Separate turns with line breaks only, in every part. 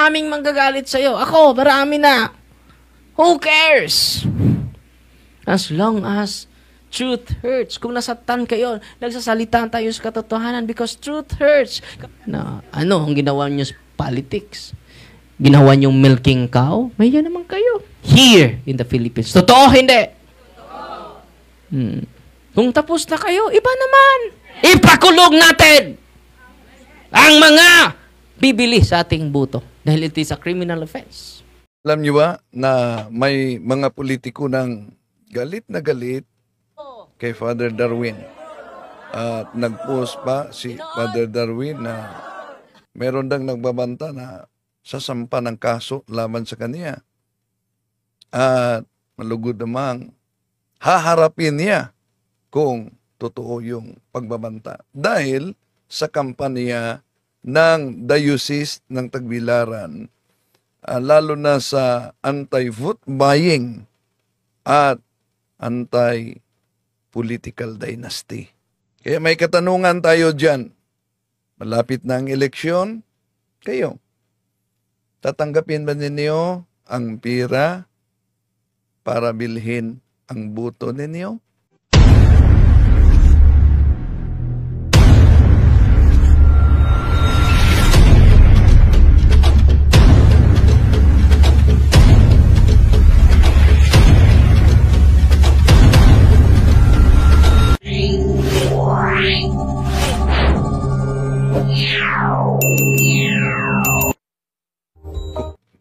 maraming manggagalit sa'yo. Ako, marami na. Who cares? As long as truth hurts. Kung nasaktan kayo, nagsasalita tayo sa katotohanan because truth hurts. Na, ano ang ginawa niyo sa politics? Ginawa niyong milking cow? May yan naman kayo. Here in the Philippines. Totoo, hindi? Kung tapos na kayo, iba naman. Ipakulong natin ang mga bibili sa ating buto. Dahil ito is a criminal offense.
Alam niyo ba na may mga politiko ng galit na galit kay Father Darwin? At nag-post pa si Father Darwin na meron dang nagbabanta na sasampa ng kaso laban sa kanya. At malugod namang haharapin niya kung totoo yung pagbabanta. Dahil sa kampanya ng Diocese ng Tagbilaran, lalo na sa anti-vote buying at anti-political dynasty. Kaya may katanungan tayo dyan. Malapit na ang eleksyon, kayo, tatanggapin ba ninyo ang pira para bilhin ang boto ninyo?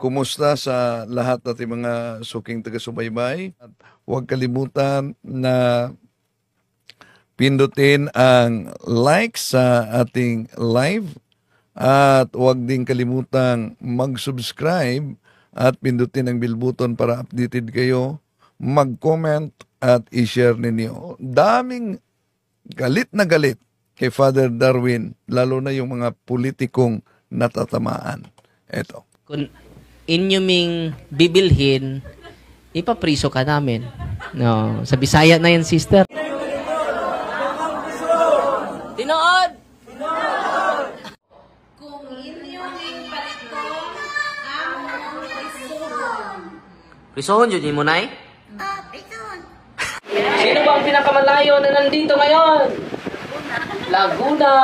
Kumusta sa lahat nating mga suking taga-subaybay? At huwag kalimutan na pindutin ang like sa ating live at huwag din kalimutang mag-subscribe at pindutin ang bell button para updated kayo, mag-comment at i-share ninyo. Daming galit na galit kay Father Darwin, lalo na yung mga politikong natatamaan. Eto.
Kung inyo ming bibilhin, ipapriso ka namin. No, sa Bisaya na yan, sister. Tinood!
Kung inyong ipaliton ang prisuhon.
Prisohon yun mo, Nay?
Prisuhon.
Sino ba ang pinakamalayo na nandito ngayon? Laguna.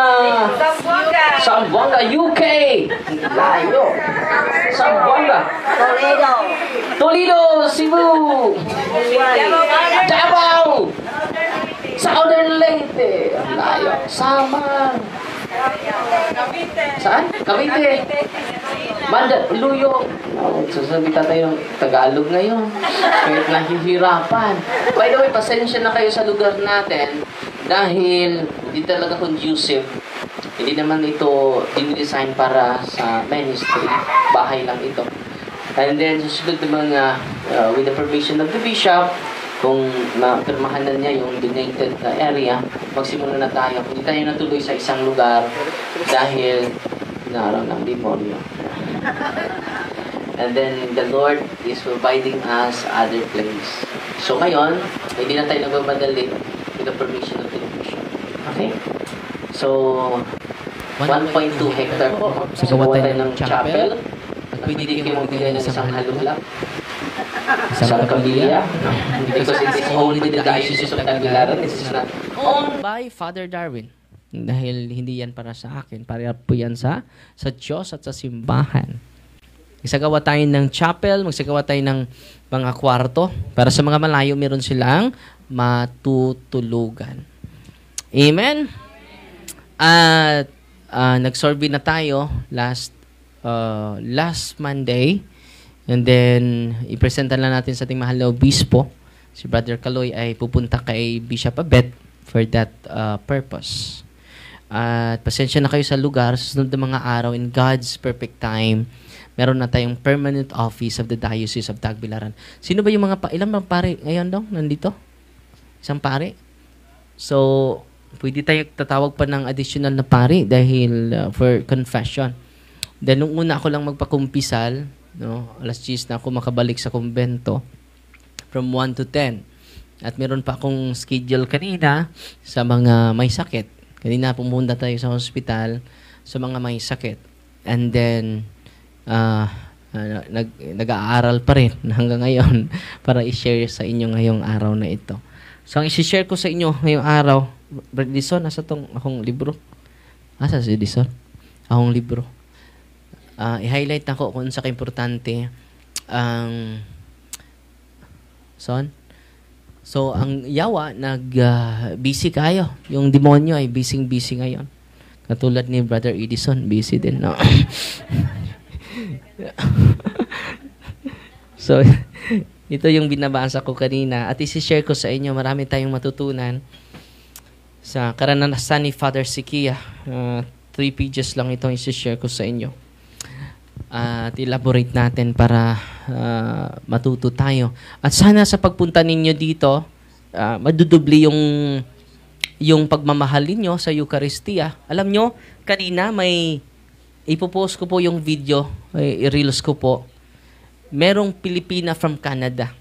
Zamboanga, UK. Layo. Zamboanga. Toledo, Cebu. Davao. Southern Leyte. Layo. Samar. Saan? Cavite. Mandaluyong. Sasabitan tayo ng Tagalog ngayon. Kahit nahihirapan. By the way, pasensya na kayo sa lugar natin dahil hindi talaga conducive. Hindi naman ito dinidesign para sa ministry. Bahay lang ito. And then, susunod naman with the permission of the bishop, kung mapirmahan na niya yung donated area, magsimula na tayo. Hindi tayo natuloy sa isang lugar dahil naroon ng demonyo. And then, the Lord is providing us other place. So, ngayon, hindi na tayo nagmamadali with the permission of the bishop. Okay? So, 1.2 hectare po. Sagawa tayo ng chapel. Pwede kayo magbigay ng isang halulap. Isang kapilya. Because it is only the Diocese of Tagbilaran. This is not owned by Father Darwin. Dahil hindi yan para sa akin. Para po yan sa Diyos at sa simbahan. Magsagawa tayo ng chapel, magsagawa tayo ng mga kwarto. Para sa mga malayo, meron silang matutulugan. Amen? At nag-survey na tayo last Monday. And then, ipresenta lang natin sa ating mahal na obispo. Si Brother Kaloy ay pupunta kay Bishop Abet for that purpose. At pasensya na kayo sa lugar. Susunod na mga araw, in God's perfect time, meron na tayong permanent office of the Diocese of Tagbilaran. Sino ba yung mga ilang mga pare ngayon daw nandito? Isang pare? So, pwede tayo tatawag pa ng additional na pare dahil for confession. Then, nung una ako lang magpakumpisal, no, alas 10 na ako makabalik sa kumbento from 1 to 10. At meron pa akong schedule kanina sa mga may sakit. Kanina pumunta tayo sa hospital sa mga may sakit. And then, nag-aaral pa rin hanggang ngayon para i-share sa inyo ngayong araw na ito. So, ang i-share ko sa inyo ngayong araw, Brad Dison, nasa tong akong libro? Asa si Dison? Akong libro. I-highlight ako kung sa kaimportante ang son. So, ang yawa, busy kayo. Yung demonyo ay busy ngayon. Katulad ni Brother Edison, busy din, no? So, ito yung binabasa ko kanina. At isi-share ko sa inyo, marami tayong matutunan sa karanasan ni Father Sikia. 3 pages lang itong isi-share ko sa inyo. At elaborate natin para matuto tayo. At sana sa pagpunta ninyo dito, madudubli yung pagmamahal ninyo sa Eucharistia. Alam nyo, kanina may ipopost ko po yung video, i-reels ko po. Merong Pilipina from Canada.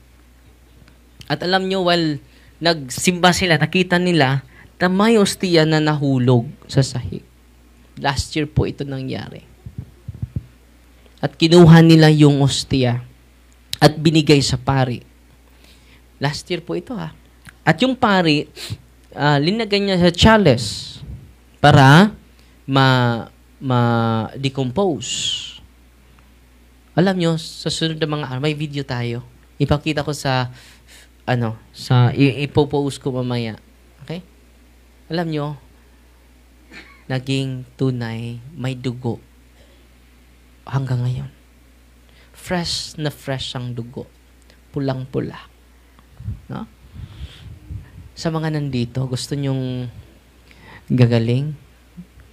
At alam nyo, while nagsimba sila, nakita nila na may ostia na nahulog sa sahig. Last year po ito nangyari. At kinuha nila yung ostia at binigay sa pari. Last year po ito ha. At yung pari, linagay niya sa chalice para ma-decompose. Alam nyo, sa sunod na mga may video tayo. Ipakita ko ipopost ko mamaya. Okay? Alam nyo, naging tunay, may dugo. Hanggang ngayon. Fresh na fresh ang dugo. Pulang-pula. No? Sa mga nandito, gusto nyong gagaling?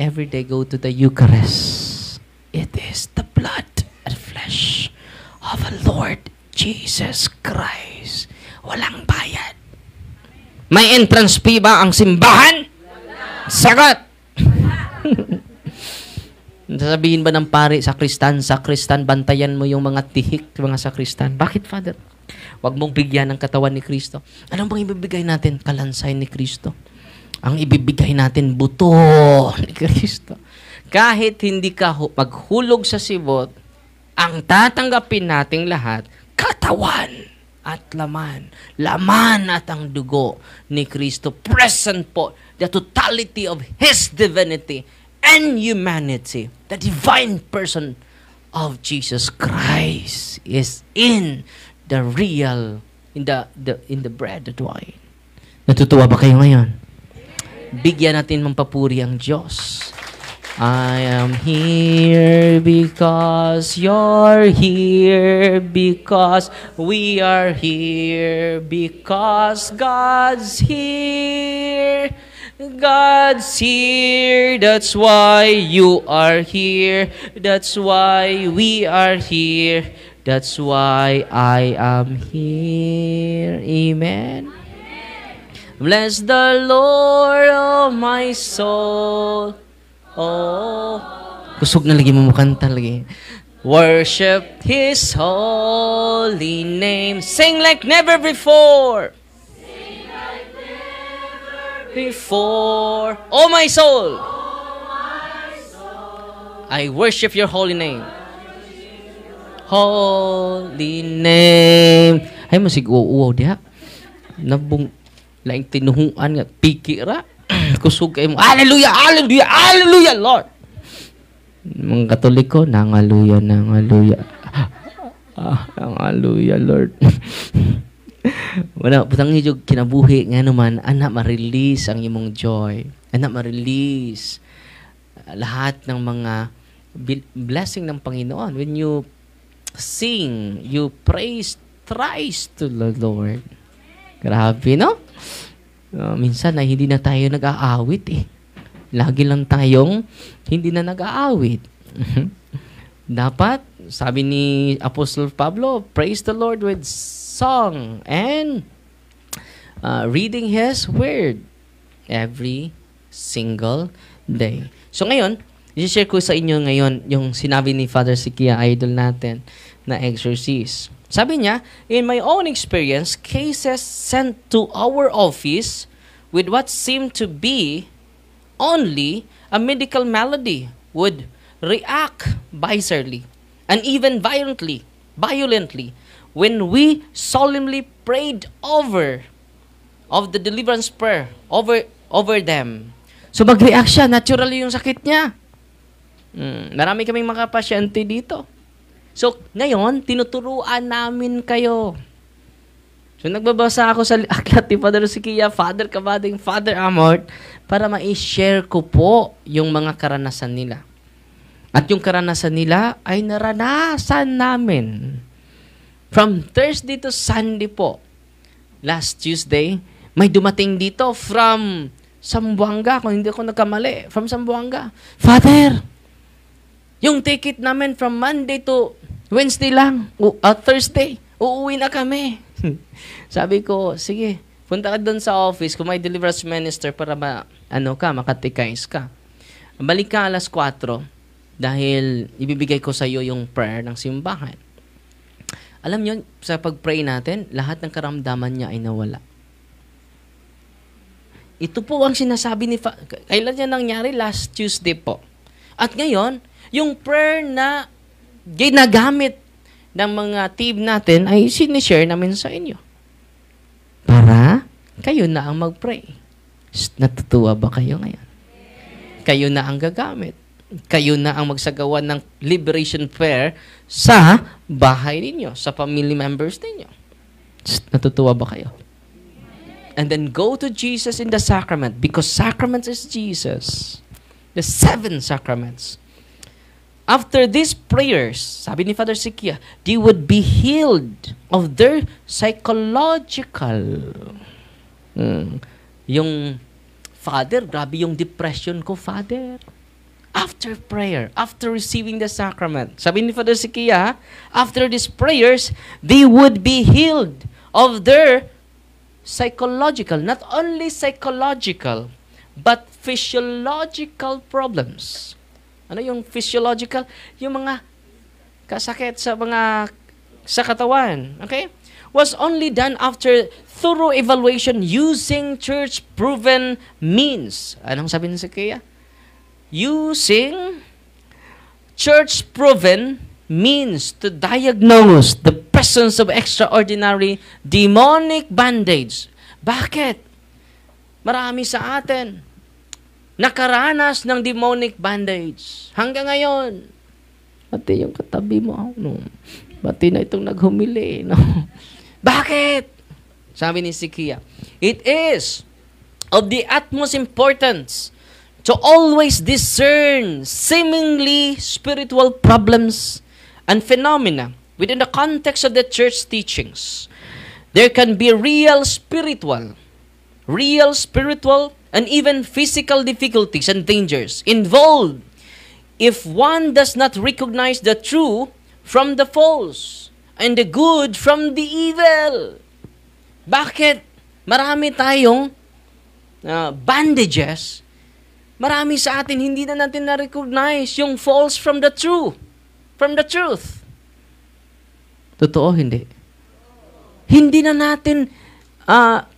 Every day go to the Eucharist. It is the blood and flesh of the Lord Jesus Christ. Walang bayad. May entrance fee ba ang simbahan? Sagot! Sasabihin ba ng pari, sakristan, bantayan mo yung mga tihik, mga sakristan. Bakit, Father? Huwag mong bigyan ng katawan ni Kristo. Anong bang ibibigay natin? Kalansay ni Kristo. Ang ibibigay natin, buto ni Kristo. Kahit hindi ka maghulog sa sibot, ang tatanggapin nating lahat, katawan at laman. Laman at ang dugo ni Kristo. Present po, the totality of His divinity and humanity. The divine person of Jesus Christ is in the real, in the bread and wine. Natutuwa ba kayo ngayon? Bigyan natin ng papuri ang Diyos. I am here because you're here, because we are here, because God's here. God's here, that's why you are here, that's why we are here, that's why I am here. Amen. Bless the Lord, oh my soul. Oh, kusog na lagi mo kanta lagi. Worship His holy name. Sing like never before. Before, oh my soul, I worship your holy name. Holy name. Ay mo sig-uwaw diha. Nabung laing tinuhuan nga pikira. Kusog kay mo. Hallelujah, hallelujah, hallelujah, Lord. Mga Katoliko, nangaluya, nangaluya. Nangaluya, Lord. Wala, putang hijog kinabuhi nga naman, anak ma-release ang imong joy. Anak ma-release lahat ng mga blessing ng Panginoon. When you sing, you praise thrice to the Lord. Grabe, no? Minsan ay hindi na tayo nag-aawit eh. Lagi lang tayong hindi na nag-aawit. Dapat, sabi ni Apostle Pablo, praise the Lord with song and reading His Word every single day. So ngayon, i-share ko sa inyo ngayon yung sinabi ni Father Sikia, idol natin, na exorcist. Sabi niya, in my own experience, cases sent to our office with what seemed to be only a medical malady would react bizarrely and even violently, when we solemnly prayed of the deliverance prayer over them. So mag-react siya, naturally yung sakit niya. Marami kaming mga pasyente dito. So ngayon, tinuturuan namin kayo. So nagbabasa ako sa aklat ni Father Sikia, Father Kabading, Father Amort, para ma-share ko po yung mga karanasan nila. At yung karanasan nila ay naranasan namin. From Thursday to Sunday po. Last Tuesday, may dumating dito from Zamboanga, kung hindi ako nagkamali, from Zamboanga. Father, yung ticket namin from Monday to Wednesday lang, Thursday, uuwi na kami. Sabi ko, sige, punta ka doon sa office kung may deliverance minister para makatikais ka. Balik ka alas 4 dahil ibibigay ko sa iyo yung prayer ng simbahan. Alam niyo, sa pag-pray natin, lahat ng karamdaman niya ay nawala. Ito po ang sinasabi ni kailan yan nangyari? Last Tuesday po. At ngayon, yung prayer na ginagamit ng mga team natin ay sinishare namin sa inyo. Para kayo na ang mag-pray. Natutuwa ba kayo ngayon? Kayo na ang gagamit. Kayo na ang magsagawa ng liberation prayer sa bahay ninyo, sa family members ninyo. Natutuwa ba kayo? And then go to Jesus in the sacrament because sacraments is Jesus. The 7 sacraments. After these prayers, sabi ni Father Sikia, they would be healed of their psychological. Yung, Father, grabe yung depression ko, Father. After prayer, after receiving the sacrament, sabi ni Father Sikia, after these prayers, they would be healed of their psychological, not only psychological, but physiological problems. Ano yung physiological? Yung mga kasakit sa katawan. Okay? Was only done after thorough evaluation using church-proven means. Anong sabi ni Sikia? Using church-proven means to diagnose the presence of extraordinary demonic bandage. Bakit? Marami sa atin nakaranas ng demonic bandage. Hanggang ngayon. Pati yung katabi mo, no? Pati na itong naghumili, no? Bakit? Sabi ni Sikia, it is of the utmost importance to always discern seemingly spiritual problems and phenomena within the context of the church teachings. There can be real spiritual, and even physical difficulties and dangers involved if one does not recognize the true from the false and the good from the evil. Bakit? Marami tayong bandages. Marami sa atin, hindi na natin na-recognize yung false from the true. From the truth. Totoo, hindi? Hindi na natin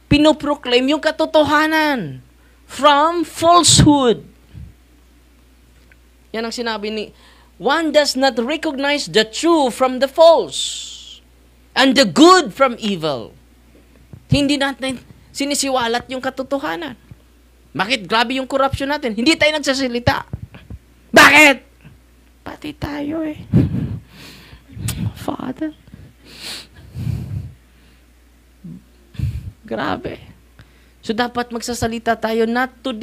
pinoproclaim yung katotohanan from falsehood. Yan ang sinabi ni, one does not recognize the true from the false and the good from evil. Hindi natin sinisiwalat yung katotohanan. Bakit? Grabe yung corruption natin. Hindi tayo nagsasalita. Bakit? Pati tayo eh. Father. Grabe. So, dapat magsasalita tayo not to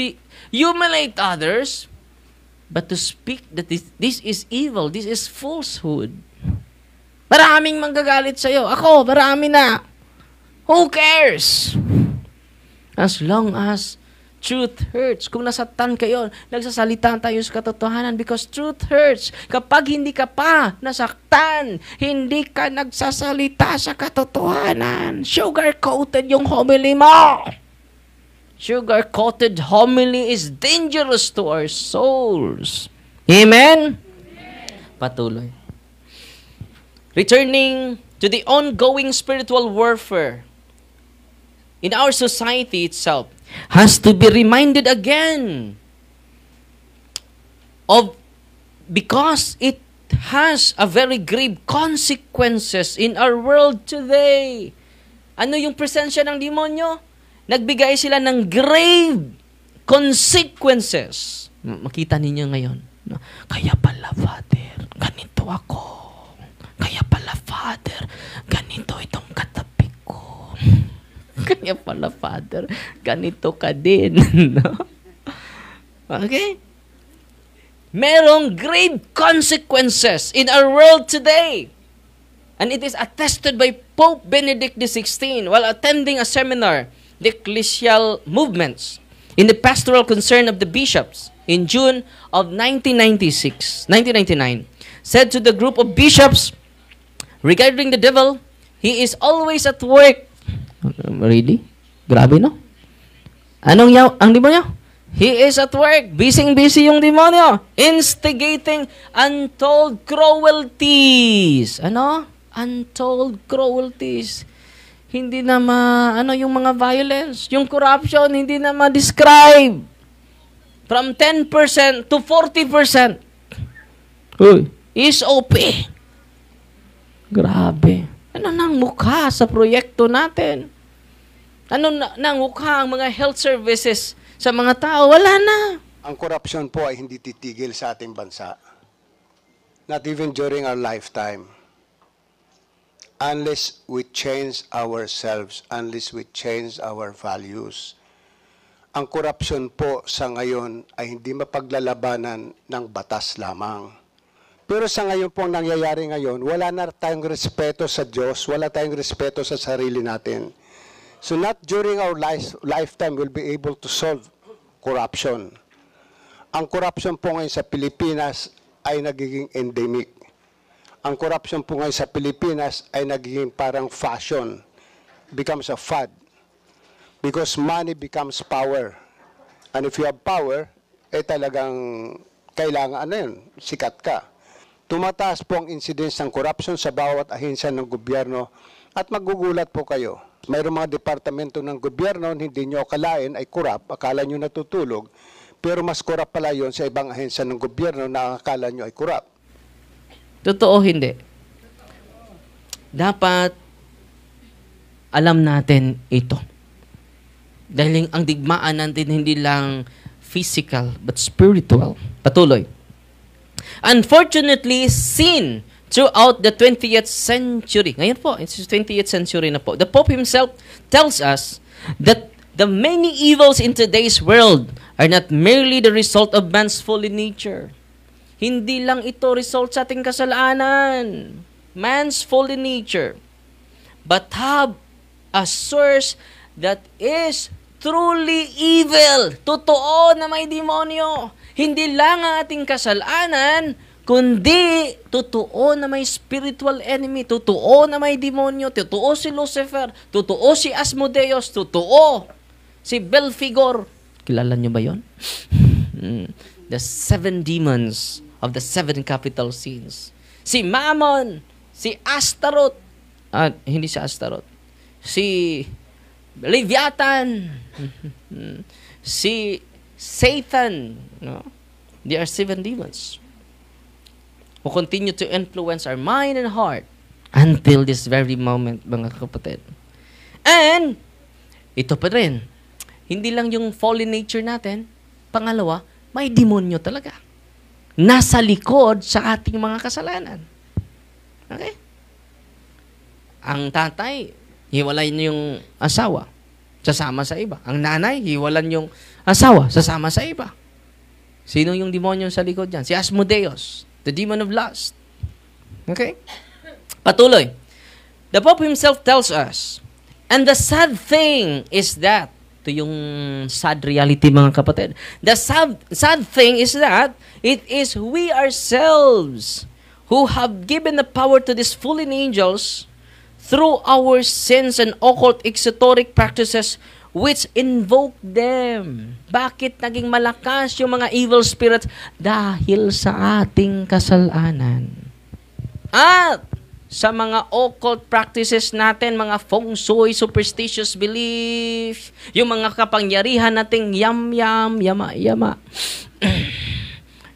humiliate others, but to speak that this is evil, this is falsehood. Maraming manggagalit sa'yo. Ako, marami na. Who cares? As long as truth hurts. Kung nasaktan kayo, nagsasalita tayo sa katotohanan because truth hurts. Kapag hindi ka pa nasaktan, hindi ka nagsasalita sa katotohanan. Sugar-coated yung homily mo. Sugar-coated homily is dangerous to our souls. Amen? Patuloy. Returning to the ongoing spiritual warfare in our society itself has to be reminded again of because it has a very grave consequences in our world today. Ano yung presensya ng demonyo? Nagbigay sila ng grave consequences. Makita ninyo ngayon. No? Kaya pala, Father, ganito ako. Kaya pala, Father, ganito itong katabi ko. Kaya pala, Father, ganito ka din. No? Okay? Merong grave consequences in our world today. And it is attested by Pope Benedict XVI while attending a seminar, The Ecclesial Movements, in the Pastoral Concern of the Bishops in June of 1999, said to the group of bishops, regarding the devil, he is always at work. Really? Grabe, no? Ang demonyo? He is at work. Busy yung demonyo. Instigating untold cruelties. Ano? Untold cruelties. Hindi na yung mga violence, yung corruption, hindi na ma-describe. From 10% to 40%. Uy, is OP. Grabe. Ano nang mukha sa proyekto natin? Ano nang mukha ang mga health services sa mga tao? Wala na.
Ang corruption po ay hindi titigil sa ating bansa. Not even during our lifetime. Unless we change ourselves, unless we change our values. Ang corruption po sa ngayon ay hindi mapaglalabanan ng batas lamang. Pero sa ngayon po ang nangyayari ngayon, wala na tayong respeto sa Diyos, wala tayong respeto sa sarili natin. So not during our lifetime will be able to solve corruption. Ang corruption po ngayon sa Pilipinas ay nagiging endemic. Ang corruption po ngayon sa Pilipinas ay nagiging parang fashion, becomes a fad. Because money becomes power. And if you have power, talagang kailangan, sikat ka. Tumataas po ang incidence ng corruption sa bawat ahensya ng gobyerno at magugulat po kayo. Mayroong mga departamento ng gobyerno hindi nyo akalain ay corrupt, akala nyo natutulog, pero mas corrupt pala yun sa ibang ahensya ng gobyerno na akala nyo ay corrupt.
Totoo hindi. Dapat alam natin ito. Dahil ang digmaan natin hindi lang physical but spiritual. Patuloy. Unfortunately, sin throughout the 20th century. Ngayon po, it's 20th century na po. The Pope himself tells us that the many evils in today's world are not merely the result of man's fallen nature. Hindi lang ito result sa ating kasalanan, man's fallen nature, but have a source that is truly evil. Totoo na may demonyo. Hindi lang ang ating kasalanan, kundi totoo na may spiritual enemy, totoo na may demonyo, totoo si Lucifer, totoo si Asmodeus, totoo si Belphegor. Kilala nyo ba yon? The 7 demons of the 7 capital sins. Si Mammon, si Astaroth, hindi si Astaroth, si Leviathan, si Satan, no? They are 7 demons who continue to influence our mind and heart until this very moment, mga kapatid. And, ito pa rin, hindi lang yung fallen nature natin, pangalawa, may demonyo talaga. Nasa likod sa ating mga kasalanan. Okay? Ang tatay, hiwalay niya yung asawa, sasama sa iba. Ang nanay, hiwalan yung asawa, sasama sa iba. Sino yung demonyo sa likod dyan? Si Asmodeus, the demon of lust. Okay? Patuloy. The Pope himself tells us, and the sad thing is that, ito yung sad reality, mga kapatid. The sad thing is that it is we ourselves who have given the power to these fallen angels through our sins and occult exoteric practices which invoke them. Bakit naging malakas yung mga evil spirits? Dahil sa ating kasalanan. At sa mga occult practices natin, mga feng shui, superstitious belief, yung mga kapangyarihan nating yama-yama,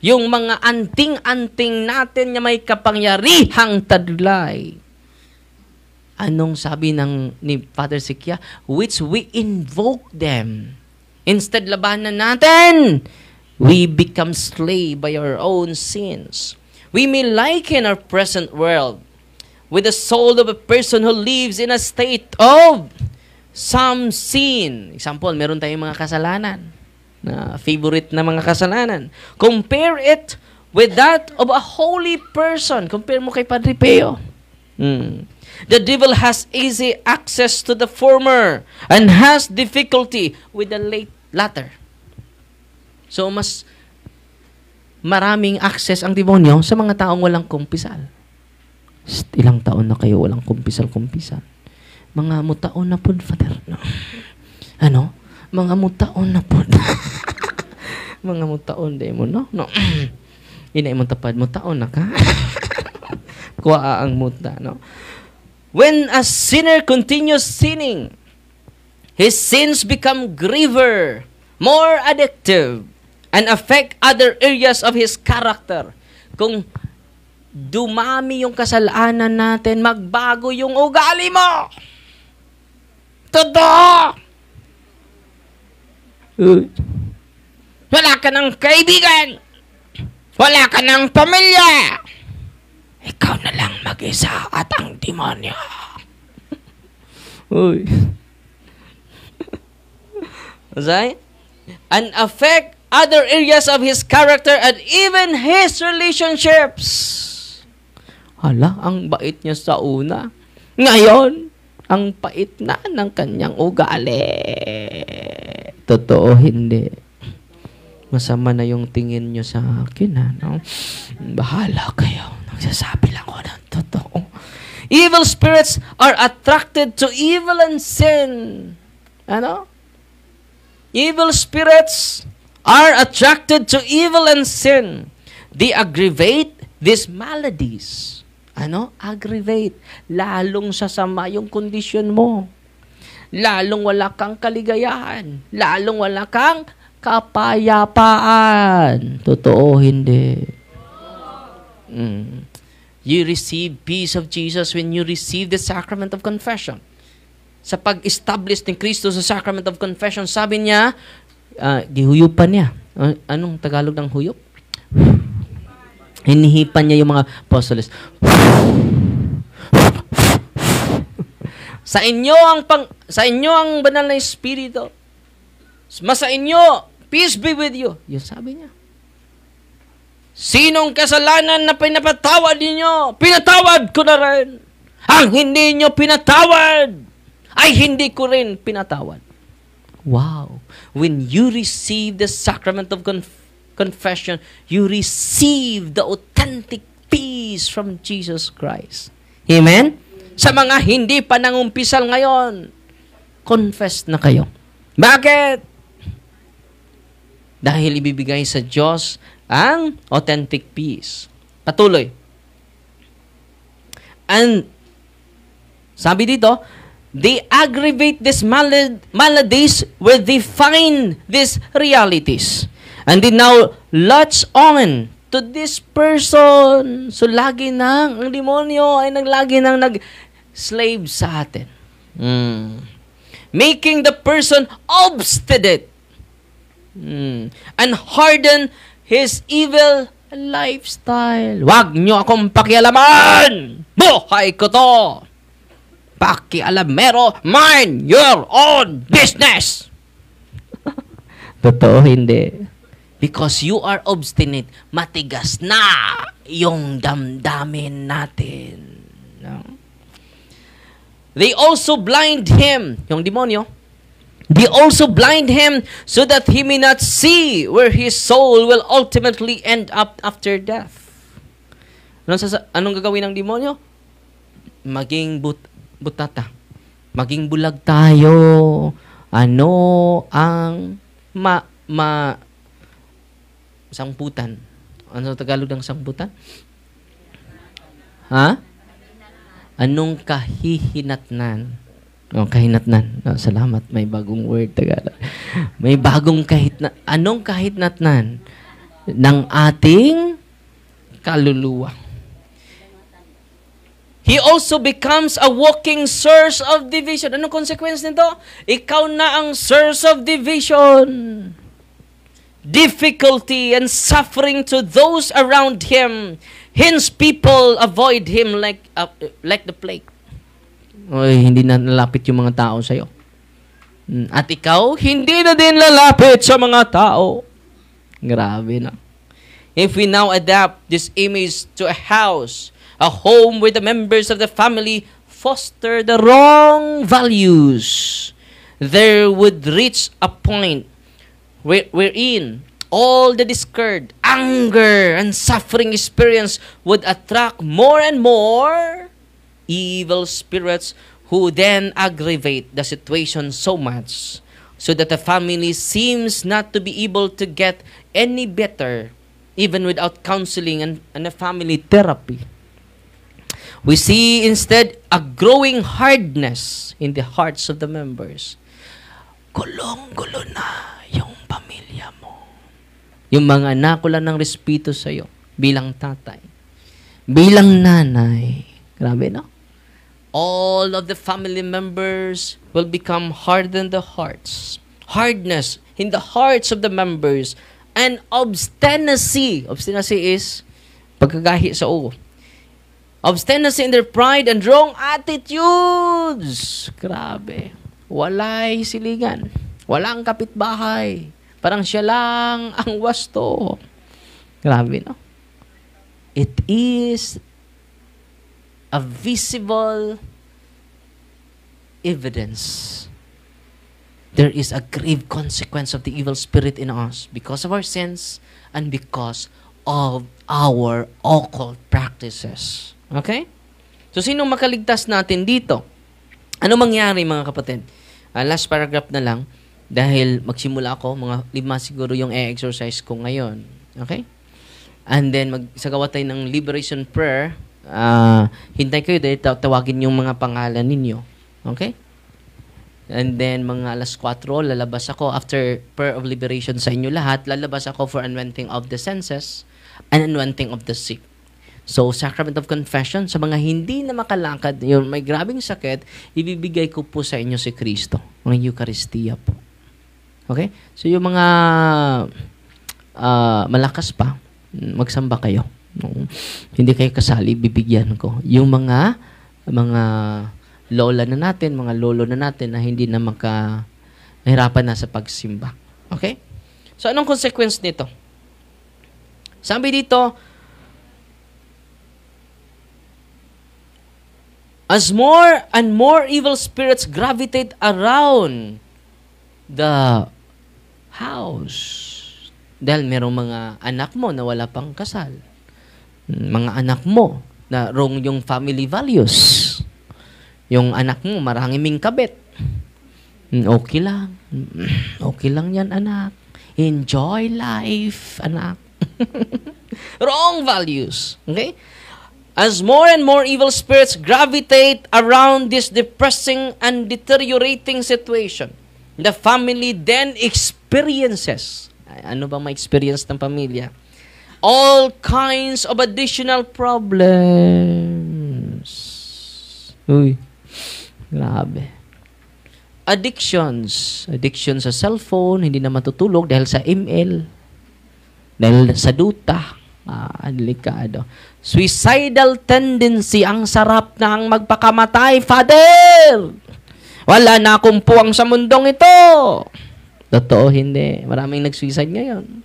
Yung mga anting-anting natin na may kapangyarihang tadlay. Anong sabi ni Father Sikia? Which we invoke them. Instead labanan natin, we become slave by our own sins. We may liken our present world with the soul of a person who lives in a state of some sin. Example, meron tayong mga kasalanan na favorite na mga kasalanan. Compare it with that of a holy person. Compare mo kay Padre Pio. The devil has easy access to the former and has difficulty with the latter. So, mas maraming access ang demonyo sa mga taong walang kumpisal. Ilang taon na kayo walang kumpisal-kumpisal? Mga mutaon na po, Father. No? Ano? Mga mutaon na po. Mga mutaon, demon, no? No. Inay mo tapad, mutaon na ka. Kuha ang muta, no? When a sinner continues sinning, his sins become graver, more addictive, and affect other areas of his character. Kung dumami yung kasalanan natin, magbago yung ugali mo. Totoo! Wala ka ng kaibigan. Wala ka ng pamilya. Ikaw na lang mag-isa at ang demonyo. Uy. Okay? And affect other areas of his character and even his relationships. Hala, ang bait niya sa una. Ngayon, ang pait na ng kanyang ugali. Totoo, hindi. Masama na yung tingin nyo sa akin, no? Bahala kayo. Nagsasabi lang ko ng totoo. Evil spirits are attracted to evil and sin. Ano? Evil spirits are attracted to evil and sin. They aggravate these maladies. Ano? Aggravate. Lalong sasama yung kondisyon mo. Lalong wala kang kaligayahan. Lalong wala kang kapayapaan. Totoo, hindi. You receive peace of Jesus when you receive the sacrament of confession. Sa pag-establish ni Kristo sa sacrament of confession, sabi niya, gihuyupan niya. Anong Tagalog ng huyop? Hinihipan niya yung mga apostoles. Sa inyo ang banal na espiritu. Sa inyo, peace be with you. Yun sabi niya. Sinong kasalanan na pinapatawad ninyo? Pinatawad ko na rin. Ang hindi nyo pinatawad, ay hindi ko rin pinatawad. Wow. When you receive the sacrament of confession, you receive the authentic peace from Jesus Christ. Amen? Sa mga hindi pa nangumpisal ngayon, confess na kayo. Bakit? Dahil ibibigay sa Diyos ang authentic peace. Patuloy. And, sabi dito, they aggravate these maladies where they find these realities. And they now latch on to this person. So, ang demonyo ay lagi nang nag-slave sa atin. Making the person obstinate. And harden his evil lifestyle. Wag nyo akong pakialaman! Buhay ko to! Pakialamero, mind your own business! Totoo, hindi. Because you are obstinate, matigas na yung damdamin natin. No? They also blind him, yung demonyo, they also blind him so that he may not see where his soul will ultimately end up after death. Anong gagawin ng demonyo? Maging butata. Maging bulag tayo. Ano ang sangputan? Ano sa Tagalog ng sangputan? Ha? Anong kahihinatnan? Kahinatnan. Salamat. May bagong word Tagalog. May bagong anong kahinatnan? ng ating kaluluwa. He also becomes a walking source of division. Anong consequence nito? Ikaw na ang source of division. Difficulty and suffering to those around him. Hence, people avoid him like the plague. Oy, hindi na lalapit yung mga tao sa'yo. At ikaw, hindi na din lalapit sa mga tao. Grabe na. If we now adapt this image to a house, a home where the members of the family foster the wrong values, there would reach a point wherein all the discord, anger, and suffering experience would attract more and more evil spirits who then aggravate the situation so much so that the family seems not to be able to get any better even without counseling and a family therapy. We see instead a growing hardness in the hearts of the members. Gulong-gulo na yung pamilya mo. Yung mga anak ko lang ng respeto sa'yo bilang tatay, bilang nanay. Grabe, no? All of the family members will become hardened the hearts. Hardness in the hearts of the members and obstinacy. Obstinacy is pagkagahi sa ulo. Obstinacy in their pride and wrong attitudes. Grabe. Walay silingan. Walang kapitbahay. Parang siya lang ang wasto. Grabe, no? It is a visible evidence. There is a grave consequence of the evil spirit in us because of our sins and because of our occult practices. Okay? So, sinong makaligtas natin dito? Ano mangyari, mga kapatid? Last paragraph na lang, dahil magsimula ako, mga 5 siguro yung e-exercise ko ngayon. Okay? And then, magsagawa tayo ng liberation prayer. Hintay kayo dahil tawagin yung mga pangalan ninyo. Okay? And then, mga 4:00, lalabas ako. After prayer of liberation sa inyo lahat, lalabas ako for anointing of the senses and anointing of the sick. So, sacrament of confession, sa mga hindi na makalakad, yung may grabing sakit, ibibigay ko po sa inyo si Kristo. Mga Eucharistia po. Okay? So, yung mga malakas pa, magsamba kayo. Hindi kayo kasali, bibigyan ko. Yung mga lola na natin, mga lolo na natin na hindi na nahirapan na sa pagsimba. Okay? So, anong consequence nito? Sabi dito, as more and more evil spirits gravitate around the house. Dahil merong mga anak mo na wala pang kasal. Mga anak mo na wrong yung family values. Yung anak mo maraming kabit. Okay lang. Okay lang yan, anak. Enjoy life, anak. Wrong values. Okay? As more and more evil spirits gravitate around this depressing and deteriorating situation, the family then experiences, ano bang ma-experience ng pamilya? All kinds of additional problems. Uy, grabe. Addictions sa cellphone, hindi na matutulog dahil sa email, dahil sa duta. Delikado. Suicidal tendency, ang sarap na ang magpakamatay, Father! Wala na akong puwang sa mundong ito. Totoo, hindi. Maraming nag-suicide ngayon.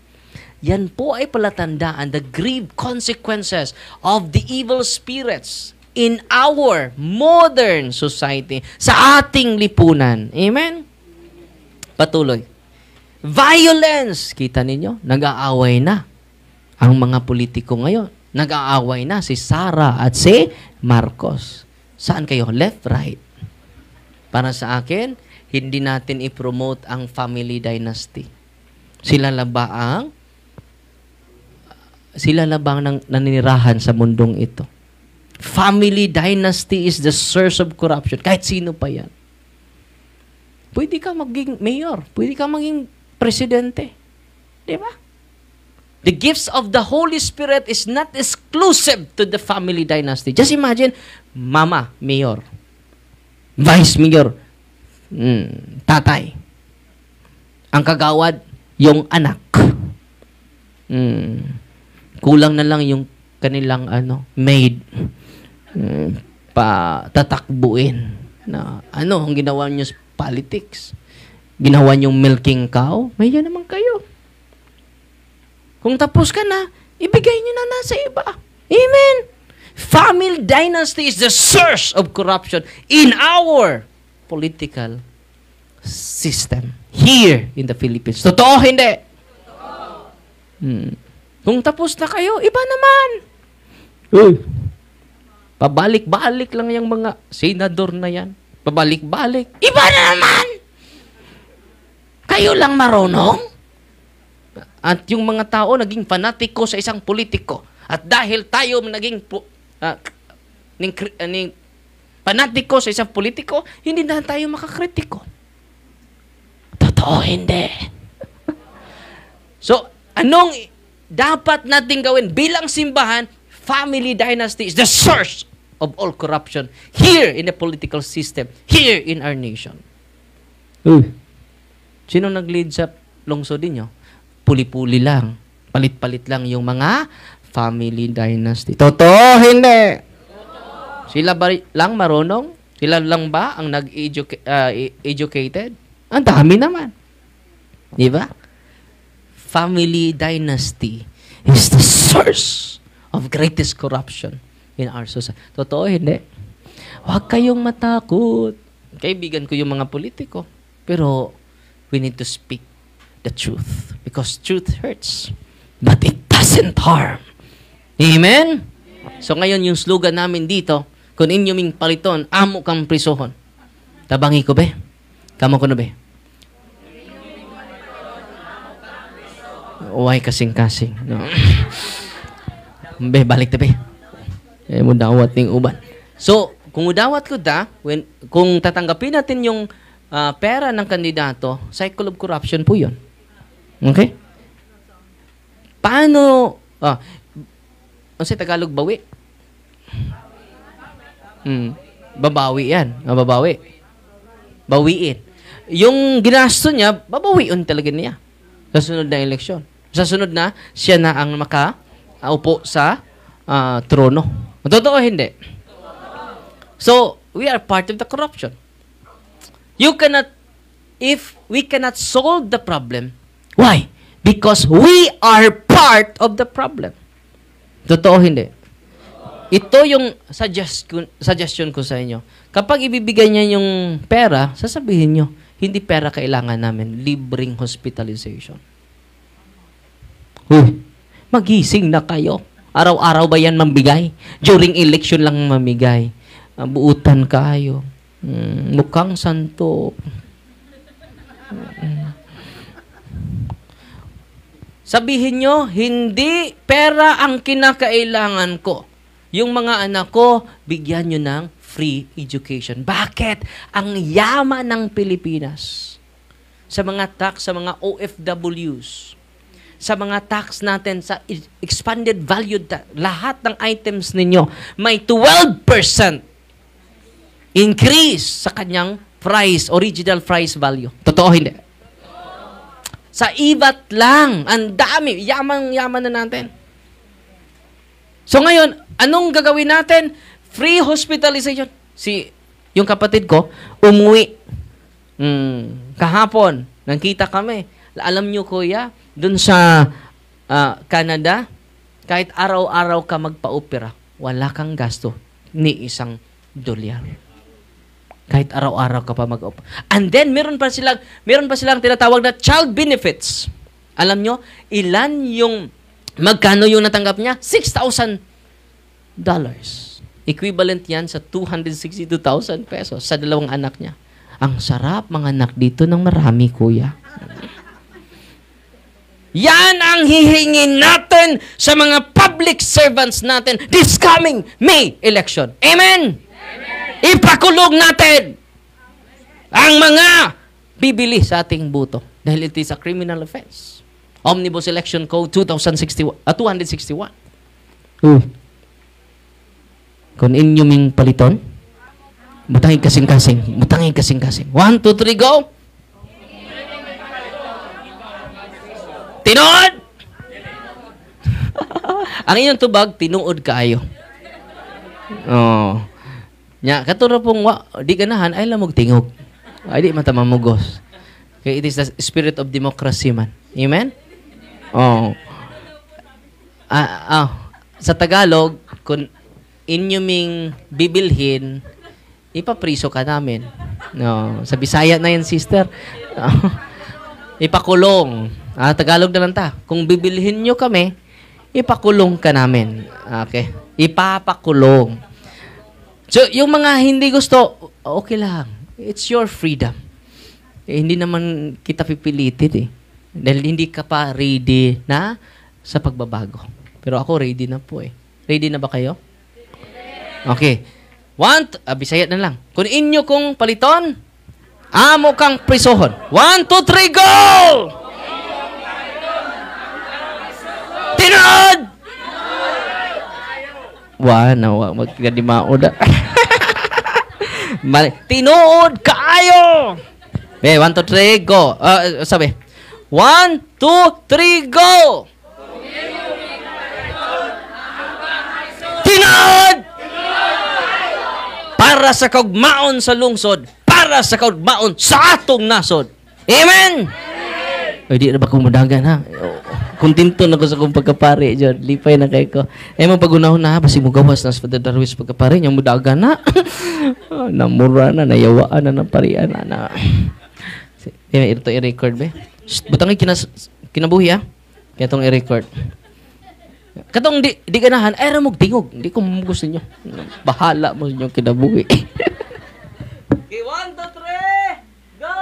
Yan po ay palatandaan the grave consequences of the evil spirits in our modern society, sa ating lipunan. Amen? Patuloy. Violence. Kita ninyo? Nag-aaway na ang mga politiko ngayon. Nag-aaway na si Sara at si Marcos. Saan kayo? Left, right. Para sa akin, hindi natin i-promote ang family dynasty. Sila lang naninirahan sa mundong ito. Family dynasty is the source of corruption. Kahit sino pa yan. Pwede ka maging mayor. Pwede ka maging presidente. Di ba? The gifts of the Holy Spirit is not exclusive to the family dynasty. Just imagine, mama, mayor. Vice mayor, tatay. Ang kagawad, yung anak. Kulang na lang yung kanilang maid. Tatakbuin. Na, ang ginawa niyo sa politics? Ginawa niyong milking cow? May yan naman kayo. Kung tapos ka na, ibigay niyo na sa iba. Amen. Family dynasty is the source of corruption in our political system here in the Philippines. Totoo, hindi? Kung tapos na kayo, iba naman. Pabalik-balik lang yung mga senador na yan. Pabalik-balik. Iba na naman! Kayo lang marunong? At yung mga tao naging fanatiko sa isang politiko. At dahil tayo naging fanatiko sa isang politiko, hindi na tayo makakritiko. Totoo, hindi. So, anong dapat natin gawin bilang simbahan? Family dynasty is the source of all corruption here in the political system, here in our nation. Sino nag-lead sa lungsod ninyo? Puli-puli lang. Palit-palit lang yung mga family dynasty. Totoo, hindi. Sila ba lang marunong? Sila lang ba ang nag-educated? Ang dami naman. Di ba? Family dynasty is the source of greatest corruption in our society. Totoo, hindi. Huwag kayong matakot. Kaibigan ko yung mga politiko. Pero we need to speak the truth. Because truth hurts. But it doesn't harm. Amen? So ngayon yung slogan namin dito, kung inyo ming paliton, amo kang prisohon. Tabangi ko, be? Kamo ko na, be? Uway kasing-kasing. No. Be, balik na, be. Mo dawat ng uban. So, kung udawat ko kung tatanggapin natin yung pera ng kandidato, cycle of corruption po yun. Okay? Paano, ano sa Tagalog, bawi? Babawi yan. Babawi. Bawiin. Yung ginasto niya, babawiin talaga niya. Sa sunod na eleksyon. Sa sunod na, siya na ang makaupo sa trono. Totoo hindi? So, we are part of the corruption. If we cannot solve the problem, why? Because we are part of the problem. Totoo hindi? Ito yung suggestion ko sa inyo. Kapag ibibigay niya yung pera, sasabihin nyo, hindi pera kailangan namin, libreng hospitalization. Magising na kayo. Araw-araw ba yan mambigay? During election lang mamigay. Buutan kayo. Mukhang santo. Sabihin nyo, hindi pera ang kinakailangan ko. Yung mga anak ko, bigyan nyo ng free education. Bakit? Ang yaman ng Pilipinas. Sa mga tax, sa mga OFWs, sa mga tax natin, sa expanded value, lahat ng items ninyo, may 12% increase sa kanyang price, original price value. Totoo, hindi? Sa IVAT lang, ang dami, yaman na natin. So ngayon, anong gagawin natin? Free hospitalization. Yung kapatid ko, umuwi. Kahapon, nagkita kami. Alam nyo, kuya, dun sa Canada, kahit araw-araw ka magpa-opera, wala kang gasto ni $1. Kahit araw-araw ka pa mag-opera. And then, meron pa silang tinatawag na child benefits. Alam nyo, magkano yung natanggap niya? $6,000. Equivalent yan sa 262,000 pesos sa 2 anak niya. Ang sarap mga anak dito ng marami, kuya. Yan ang hihingin natin sa mga public servants natin this coming May election. Amen? Ipakulog natin ang mga bibili sa ating buto dahil it is a criminal offense. Omnibus Election Code 261. Uy. Kung inyo ming paliton, butangin kasing-kasing. 1, 2, 3, go! Tinuod! Ang inyong tubag, tinuod kaayo. Oh. Nya, katuro pong di ganahan, ay lamog tingog. Ay di matamamugos. Okay, it is the spirit of democracy man. Amen? Oh. Sa Tagalog, kung inyo ming bibilhin, ipapriso ka namin. No, sa Bisaya na yan, sister. Ipakulong. Tagalog na lang ta. Kung bibilhin nyo kami, ipakulong ka namin. Okay? Ipapakulong. So, yung mga hindi gusto, okay lang. It's your freedom. Hindi naman kita pipilitin eh. Dahil hindi ka pa ready na sa pagbabago. Pero ako ready na po eh. Ready na ba kayo? Okay. Bisaya na lang. Kung inyo kong paliton, amo kang prisohon. 1, 2, 3, go! Tinod! Magkadimaod na. Tinood kaayo! 1, 2, 3, go. Sabi. 1, 2, 3, go! Tinood! Para sa kaugmaon sa lungsod, para sa kaugmaon sa atong nasod. Amen! Ay, di na ba kumadagan, ha? Kuntinto na ko sa kong pagkapari, John. Lipay na kayo ko. Mong pagunahon na, basi mo gawas na sa Father Darwis pagkapari, niyang mudagan na. Namura na, nayawaan na, naparian na. Ito i-record, be. Butang kinabuhi, ha? Kaya itong i-record. Katong di ganahan, ay ramog tingog. Hindi ko gusto nyo. Bahala mo nyo kinabuhi. Okay, 1, 2, 3, go!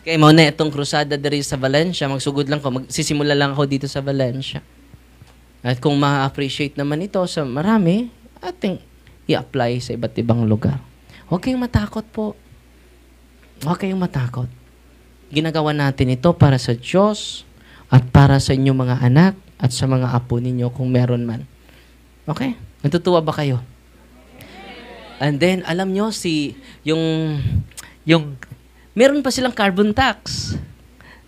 Okay, mauna itong krusada diri sa Valencia. Magsugod lang ko. Magsisimula lang ako dito sa Valencia. At kung ma-appreciate naman ito sa marami, ating i-apply sa iba't ibang lugar. Huwag kayong matakot po. Huwag kayong matakot. Ginagawa natin ito para sa Diyos at para sa inyong mga anak at sa mga apo ninyo kung meron man. Okay? Natutuwa ba kayo? And then, alam nyo, meron pa silang carbon tax.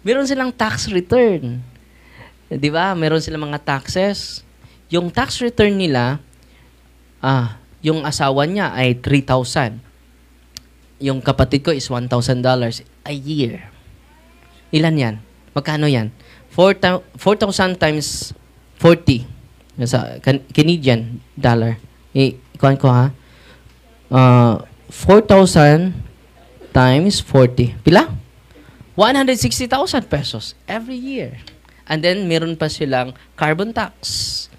Meron silang tax return. Di ba? Meron silang mga taxes. Yung tax return nila, yung asawa niya ay $3,000. Yung kapatid ko is $1,000 a year. Ilan yan? Magkano yan? 4,000 times 40. Sa Canadian dollar. Ikuhan ko ha. 4,000 times 40. Pila? 160,000 pesos every year. And then, meron pa silang carbon tax.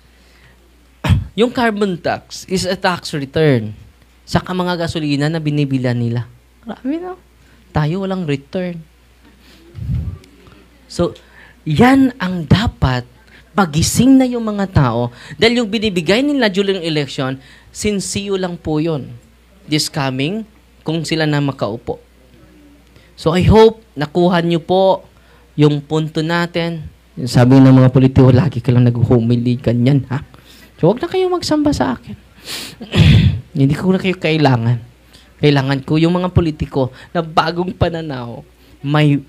Yung carbon tax is a tax return sa mga gasolina na binibilan nila. Grabe, no? Tayo walang return. So, yan ang dapat pagising na yung mga tao dahil yung binibigay nila during election, sincere lang po yun. This coming, kung sila na makaupo. So, I hope nakuha nyo po yung punto natin. Sabi ng mga politiko, lagi ka lang nag-humili, ganyan, ha? So, huwag na kayo magsamba sa akin. Hindi ko na kayo kailangan. Kailangan ko yung mga politiko na bagong pananaw, may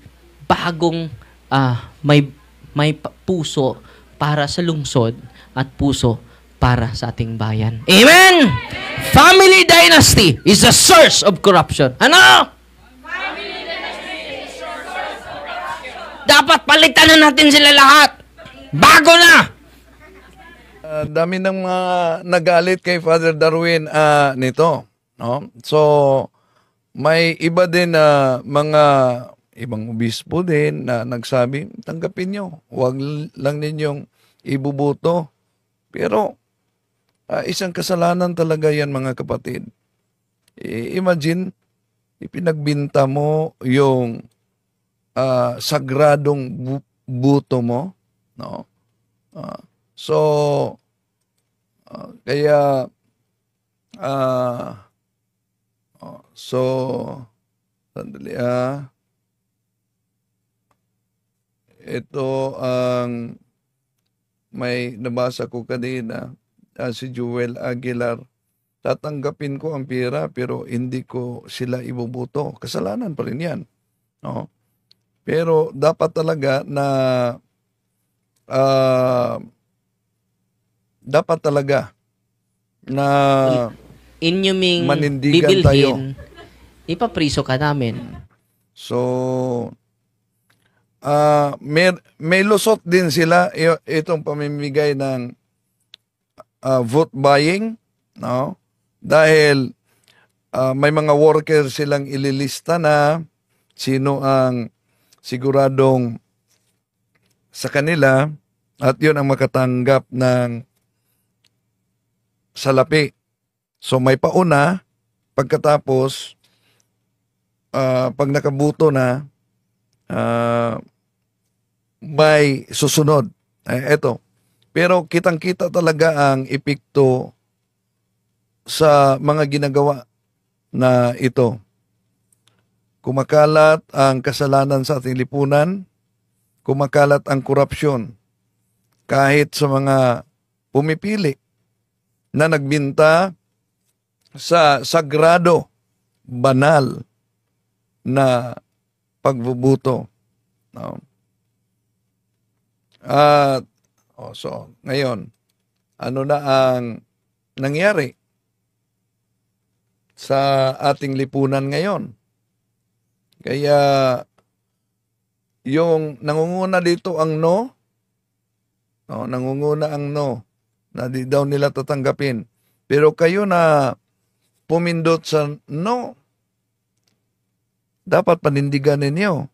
bagong, may puso para sa lungsod at puso para sa ating bayan. Amen! Family dynasty is the source of corruption. Ano? Family dynasty is the source of corruption. Dapat palitan na natin sila lahat. Bago na!
Dami ng mga nagalit kay Father Darwin nito. No? So, may iba din na mga ibang obispo din na nagsabi, tanggapin nyo. Huwag lang ninyong ibubuto. Pero, isang kasalanan talaga yan mga kapatid. Imagine, ipinagbinta mo yung sagradong buto mo. No? So, Kaya, ah, so, sandali ito ang may nabasa ko kanina, si Joel Aguilar. Tatanggapin ko ang pera pero hindi ko sila ibubuto. Kasalanan pa rin yan. No? Pero dapat talaga na dapat talaga na
Inyuming
manindigan tayo.
bibilhin, ipapriso ka namin.
So, may lusot din sila itong pamimigay ng vote buying, no? Dahil may mga workers silang ililista na sino ang siguradong sa kanila at yun ang makatanggap ng salapi. So may pauna, pagkatapos pag nakabuto na, may susunod. Eto. Pero kitang-kita talaga ang epekto sa mga ginagawa na ito. Kumakalat ang kasalanan sa ating lipunan, kumakalat ang korupsyon kahit sa mga pumipili na nagbinta sa sagrado, banal na pagbubuto. No? At so ngayon, ano na ang nangyari sa ating lipunan ngayon? Kaya yung nangunguna dito ang no, nangunguna ang no, na di daw nila tatanggapin. Pero kayo na pumindot sa no, dapat panindigan ninyo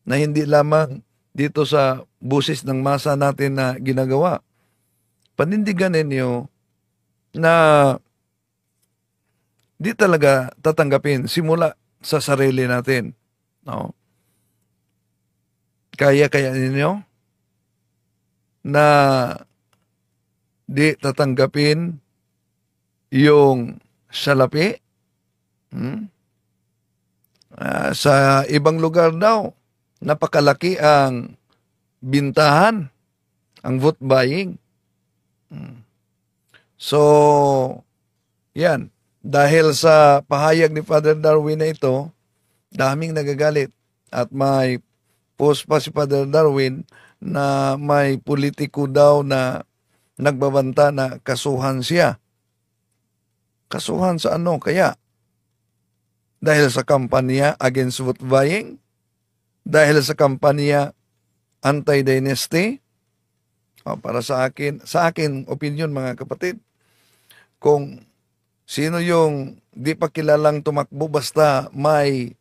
na hindi lamang dito sa busis ng masa natin na ginagawa. Panindigan ninyo na di talaga tatanggapin simula sa sarili natin. No? Kaya ninyo na di tatanggapin yung salapi? Sa ibang lugar daw, napakalaki ang bintahan, ang vote buying. So, yan. Dahil sa pahayag ni Father Darwin na ito, daming nagagalit. At may post pa si Father Darwin na may politiko daw na nagbabanta na kasuhan siya. Kasuhan sa ano kaya? Dahil sa kampanya against vote buying? Dahil sa kampanya anti-dynasty? Para sa akin opinion mga kapatid, kung sino yung di pa kilalang tumakbo basta may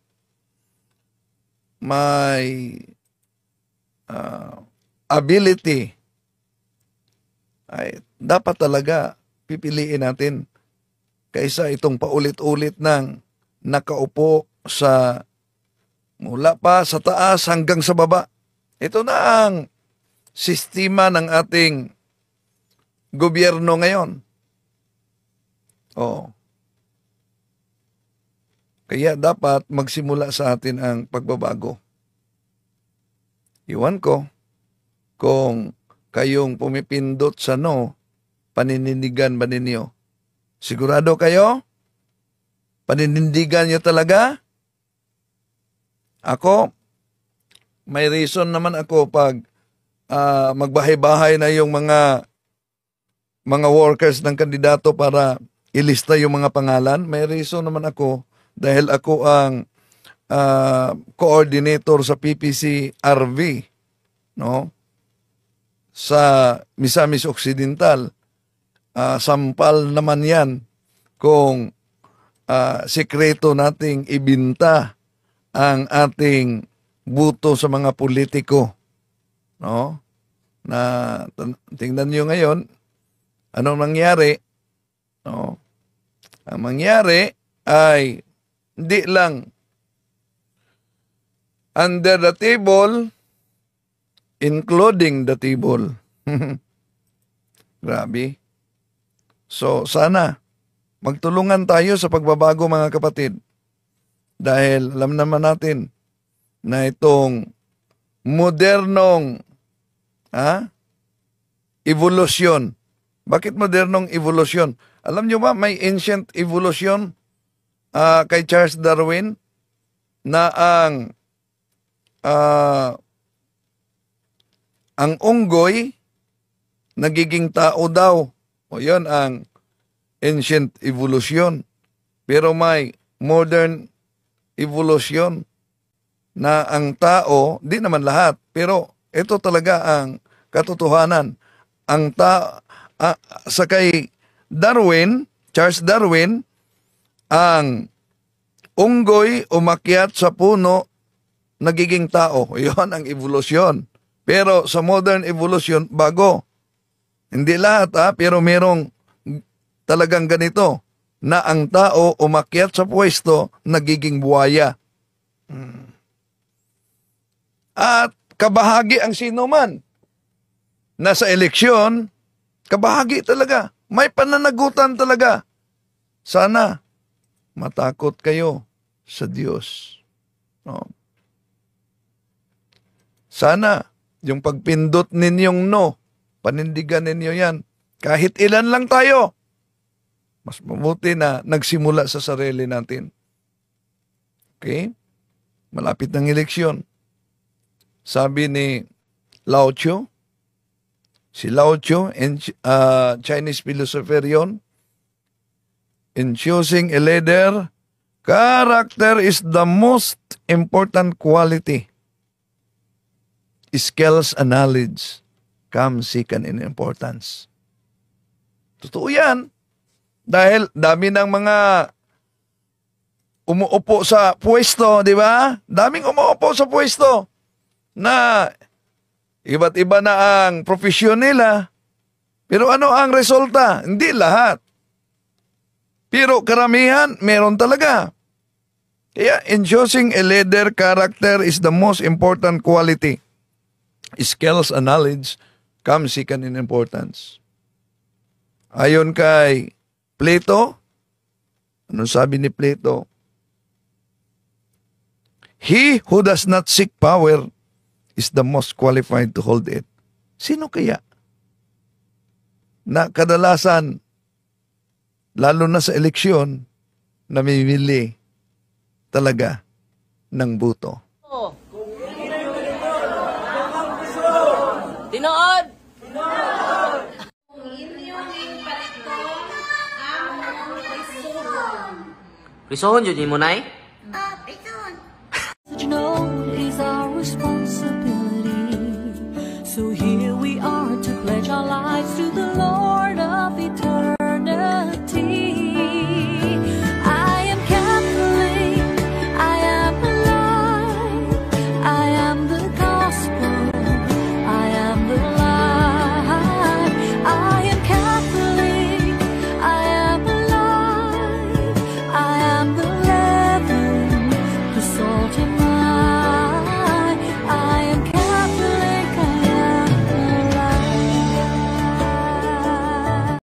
ability, ay dapat talaga pipiliin natin kaysa itong paulit-ulit ng nakaupo sa mula pa sa taas hanggang sa baba. Ito na ang sistema ng ating gobyerno ngayon. Kaya dapat magsimula sa atin ang pagbabago. Iwan ko kung kayong pumipindot sa no, paninindigan ba ninyo? Sigurado kayo? Paninindigan nyo talaga? Ako, may reason naman ako pag magbahay-bahay na yung mga workers ng kandidato para ilista yung mga pangalan. May reason naman ako dahil ako ang coordinator sa PPC-RV, no? Sa Misamis Occidental. Sampal naman yan kung sekreto nating ibinta ang ating buto sa mga politiko, no? Na tingnan niyo ngayon anong nangyari, no? Ang mangyari ay hindi lang under the table, including the table. Grabe. So sana magtulungan tayo sa pagbabago mga kapatid. Dahil alam naman natin na itong modernong evolusyon. Bakit modernong evolusyon? Alam nyo ba may ancient evolution kay Charles Darwin na ang unggoy nagiging tao daw. O yun ang ancient evolution. Pero may modern evolution na ang tao, di naman lahat, pero ito talaga ang katotohanan. Sa kay Darwin, Charles Darwin, ang unggoy umakyat sa puno, nagiging tao. Iyon ang evolusyon. Pero sa modern evolution, bago. Hindi lahat pero merong talagang ganito na ang tao umakyat sa pwesto, nagiging buhaya. At kabahagi ang sino man. Nasa eleksyon, kabahagi talaga. May pananagutan talaga. Sana matakot kayo sa Diyos. No? Sana yung pagpindot ninyong no, panindigan ninyo yan. Kahit ilan lang tayo. Mas mabuti na nagsimula sa sarili natin. Okay? Malapit ng eleksyon. Sabi ni Lao Tzu, si Lao Tzu, Chinese philosopher yun, in choosing a leader, character is the most important quality. Skills and knowledge come second in importance. Totoo yan. Dahil dami ng mga umuupo sa pwesto, di ba? Daming umuupo sa pwesto na iba't iba na ang profesyon nila. Pero ano ang resulta? Hindi lahat. Pero karamihan, meron talaga. Kaya in choosing a leader, character is the most important quality. Skills and knowledge come second in importance. Ayon kay Plato, ano sabi ni Plato? He who does not seek power is the most qualified to hold it. Sino kaya? Na kadalasan, lalo na sa eleksyon, namimili talaga ng buto.
Tinood!
Kung inyong impalikto, among isuon.
Risohon yun mo, Nay?
Isuon.
You know it is our responsibility. So here we are to pledge our lives to the